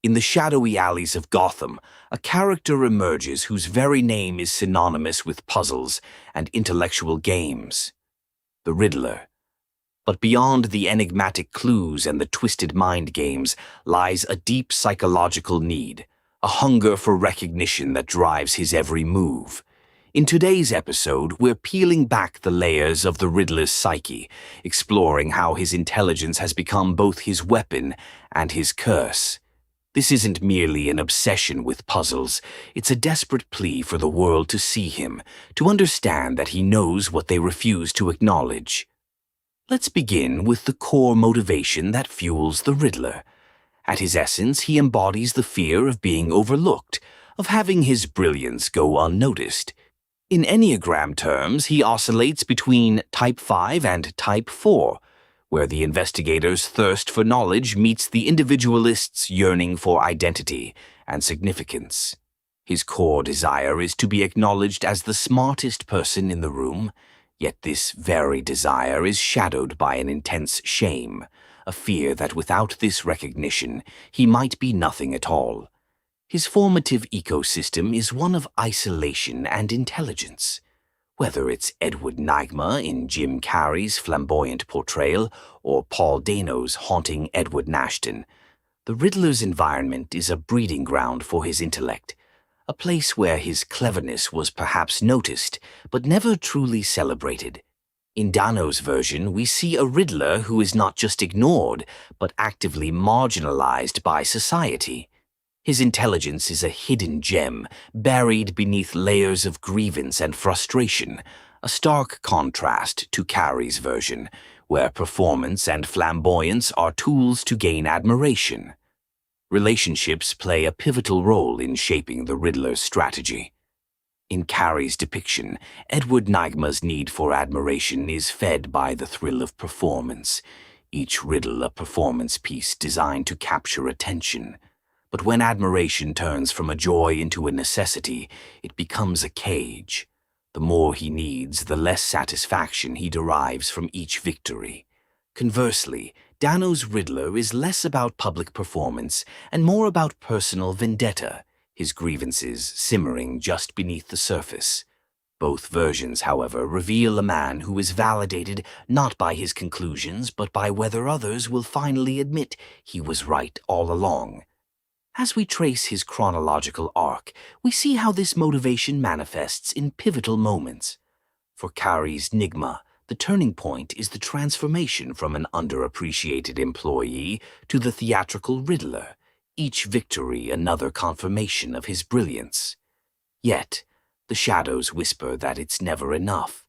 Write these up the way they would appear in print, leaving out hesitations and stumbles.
In the shadowy alleys of Gotham, a character emerges whose very name is synonymous with puzzles and intellectual games: the Riddler. But beyond the enigmatic clues and the twisted mind games lies a deep psychological need, a hunger for recognition that drives his every move. In today's episode, we're peeling back the layers of the Riddler's psyche, exploring how his intelligence has become both his weapon and his curse. This isn't merely an obsession with puzzles, it's a desperate plea for the world to see him, to understand that he knows what they refuse to acknowledge. Let's begin with the core motivation that fuels the Riddler. At his essence, he embodies the fear of being overlooked, of having his brilliance go unnoticed. In Enneagram terms, he oscillates between Type 5 and Type 4, where the investigator's thirst for knowledge meets the individualist's yearning for identity and significance. His core desire is to be acknowledged as the smartest person in the room, yet this very desire is shadowed by an intense shame, a fear that without this recognition, he might be nothing at all. His formative ecosystem is one of isolation and intelligence. Whether it's Edward Nygma in Jim Carrey's flamboyant portrayal or Paul Dano's haunting Edward Nashton, the Riddler's environment is a breeding ground for his intellect, a place where his cleverness was perhaps noticed, but never truly celebrated. In Dano's version, we see a Riddler who is not just ignored, but actively marginalized by society. His intelligence is a hidden gem, buried beneath layers of grievance and frustration, a stark contrast to Carrey's version, where performance and flamboyance are tools to gain admiration. Relationships play a pivotal role in shaping the Riddler's strategy. In Carrey's depiction, Edward Nygma's need for admiration is fed by the thrill of performance, each riddle a performance piece designed to capture attention. But when admiration turns from a joy into a necessity, it becomes a cage. The more he needs, the less satisfaction he derives from each victory. Conversely, Dano's Riddler is less about public performance and more about personal vendetta, his grievances simmering just beneath the surface. Both versions, however, reveal a man who is validated not by his conclusions but by whether others will finally admit he was right all along. As we trace his chronological arc, we see how this motivation manifests in pivotal moments. For Carrey's Nygma, the turning point is the transformation from an underappreciated employee to the theatrical Riddler, each victory another confirmation of his brilliance. Yet, the shadows whisper that it's never enough.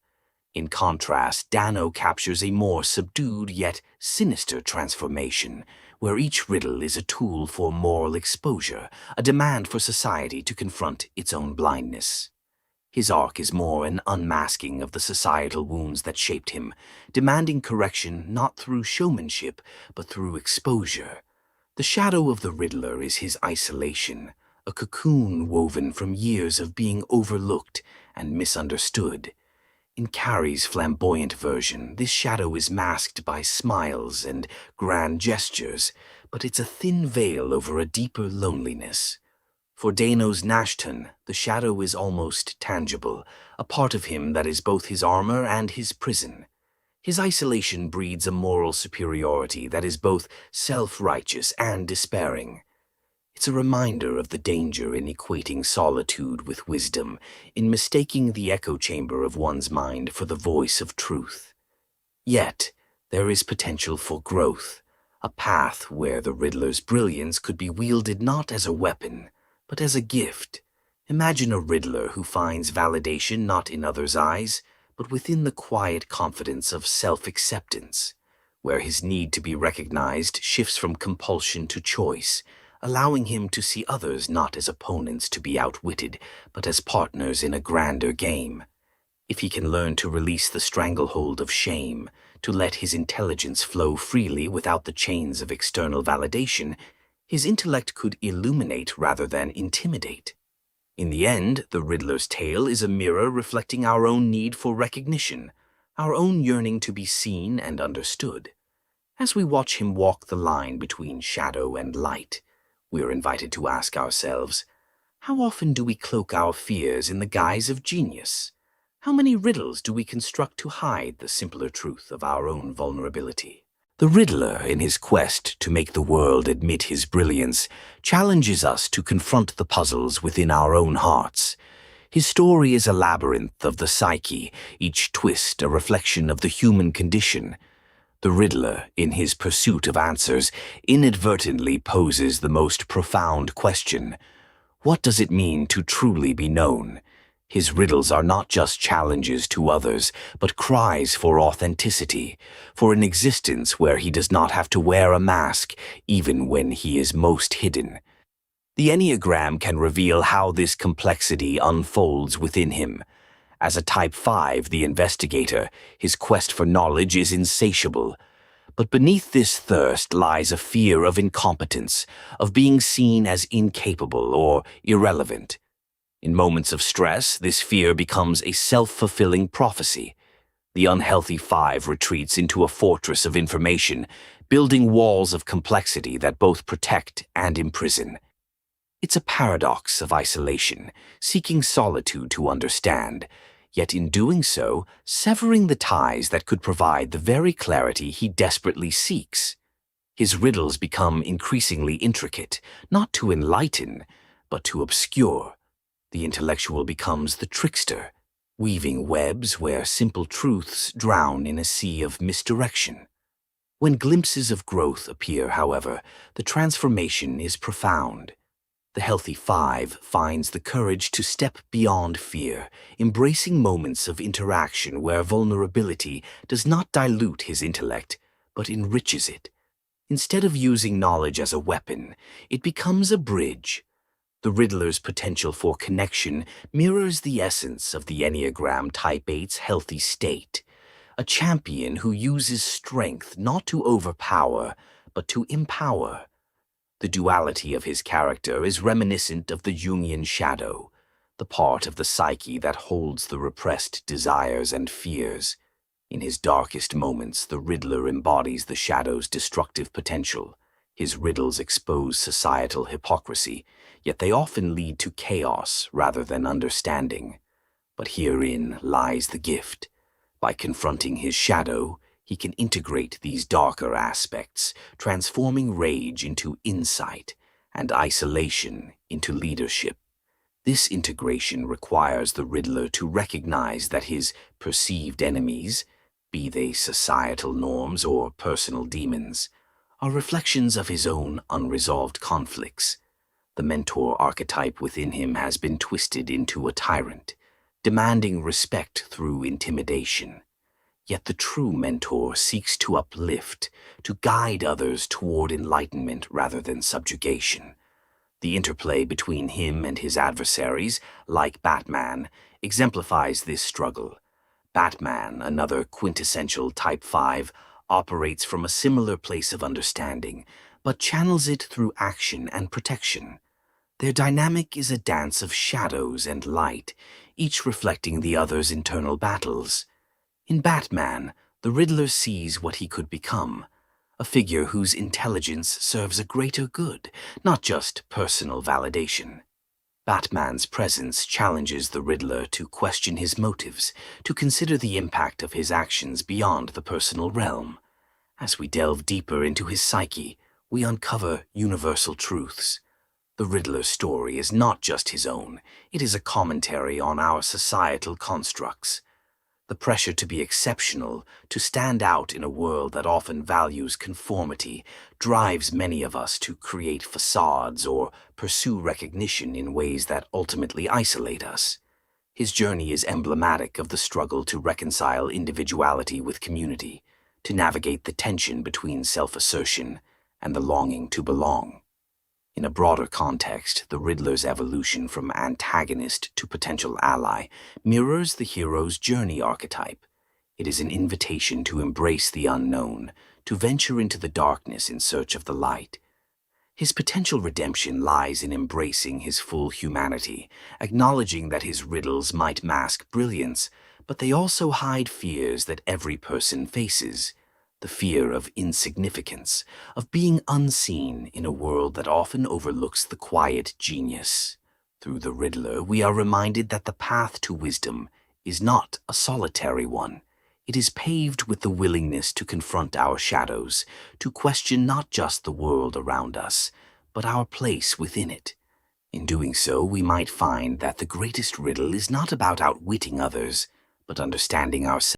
In contrast, Dano captures a more subdued yet sinister transformation, where each riddle is a tool for moral exposure, a demand for society to confront its own blindness. His arc is more an unmasking of the societal wounds that shaped him, demanding correction not through showmanship, but through exposure. The shadow of the Riddler is his isolation, a cocoon woven from years of being overlooked and misunderstood. In Carrey's flamboyant version, this shadow is masked by smiles and grand gestures, but it's a thin veil over a deeper loneliness. For Dano's Nashton, the shadow is almost tangible, a part of him that is both his armor and his prison. His isolation breeds a moral superiority that is both self-righteous and despairing. It's a reminder of the danger in equating solitude with wisdom, in mistaking the echo chamber of one's mind for the voice of truth. Yet, there is potential for growth, a path where the Riddler's brilliance could be wielded not as a weapon, but as a gift. Imagine a Riddler who finds validation not in others' eyes, but within the quiet confidence of self-acceptance, where his need to be recognized shifts from compulsion to choice, allowing him to see others not as opponents to be outwitted, but as partners in a grander game. If he can learn to release the stranglehold of shame, to let his intelligence flow freely without the chains of external validation, his intellect could illuminate rather than intimidate. In the end, the Riddler's tale is a mirror reflecting our own need for recognition, our own yearning to be seen and understood. As we watch him walk the line between shadow and light, We are invited to ask ourselves, how often do we cloak our fears in the guise of genius? How many riddles do we construct to hide the simpler truth of our own vulnerability? The Riddler, in his quest to make the world admit his brilliance, challenges us to confront the puzzles within our own hearts. His story is a labyrinth of the psyche, each twist a reflection of the human condition. The Riddler, in his pursuit of answers, inadvertently poses the most profound question. What does it mean to truly be known? His riddles are not just challenges to others, but cries for authenticity, for an existence where he does not have to wear a mask, even when he is most hidden. The Enneagram can reveal how this complexity unfolds within him. As a Type 5, the investigator, his quest for knowledge is insatiable. But beneath this thirst lies a fear of incompetence, of being seen as incapable or irrelevant. In moments of stress, this fear becomes a self-fulfilling prophecy. The unhealthy 5 retreats into a fortress of information, building walls of complexity that both protect and imprison. It's a paradox of isolation, seeking solitude to understand, yet in doing so, severing the ties that could provide the very clarity he desperately seeks. His riddles become increasingly intricate, not to enlighten, but to obscure. The intellectual becomes the trickster, weaving webs where simple truths drown in a sea of misdirection. When glimpses of growth appear, however, the transformation is profound. The healthy 5 finds the courage to step beyond fear, embracing moments of interaction where vulnerability does not dilute his intellect, but enriches it. Instead of using knowledge as a weapon, it becomes a bridge. The Riddler's potential for connection mirrors the essence of the Enneagram Type 8's healthy state, a champion who uses strength not to overpower, but to empower. The duality of his character is reminiscent of the Jungian shadow, the part of the psyche that holds the repressed desires and fears. In his darkest moments, the Riddler embodies the shadow's destructive potential. His riddles expose societal hypocrisy, yet they often lead to chaos rather than understanding. But herein lies the gift. By confronting his shadow, he can integrate these darker aspects, transforming rage into insight and isolation into leadership. This integration requires the Riddler to recognize that his perceived enemies, be they societal norms or personal demons, are reflections of his own unresolved conflicts. The mentor archetype within him has been twisted into a tyrant, demanding respect through intimidation. Yet the true mentor seeks to uplift, to guide others toward enlightenment rather than subjugation. The interplay between him and his adversaries, like Batman, exemplifies this struggle. Batman, another quintessential Type 5, operates from a similar place of understanding, but channels it through action and protection. Their dynamic is a dance of shadows and light, each reflecting the other's internal battles. In Batman, the Riddler sees what he could become, a figure whose intelligence serves a greater good, not just personal validation. Batman's presence challenges the Riddler to question his motives, to consider the impact of his actions beyond the personal realm. As we delve deeper into his psyche, we uncover universal truths. The Riddler's story is not just his own, it is a commentary on our societal constructs. The pressure to be exceptional, to stand out in a world that often values conformity, drives many of us to create facades or pursue recognition in ways that ultimately isolate us. His journey is emblematic of the struggle to reconcile individuality with community, to navigate the tension between self-assertion and the longing to belong. In a broader context, the Riddler's evolution from antagonist to potential ally mirrors the hero's journey archetype. It is an invitation to embrace the unknown, to venture into the darkness in search of the light. His potential redemption lies in embracing his full humanity, acknowledging that his riddles might mask brilliance, but they also hide fears that every person faces. the fear of insignificance, of being unseen in a world that often overlooks the quiet genius. Through the Riddler, we are reminded that the path to wisdom is not a solitary one. It is paved with the willingness to confront our shadows, to question not just the world around us, but our place within it. In doing so, we might find that the greatest riddle is not about outwitting others, but understanding ourselves.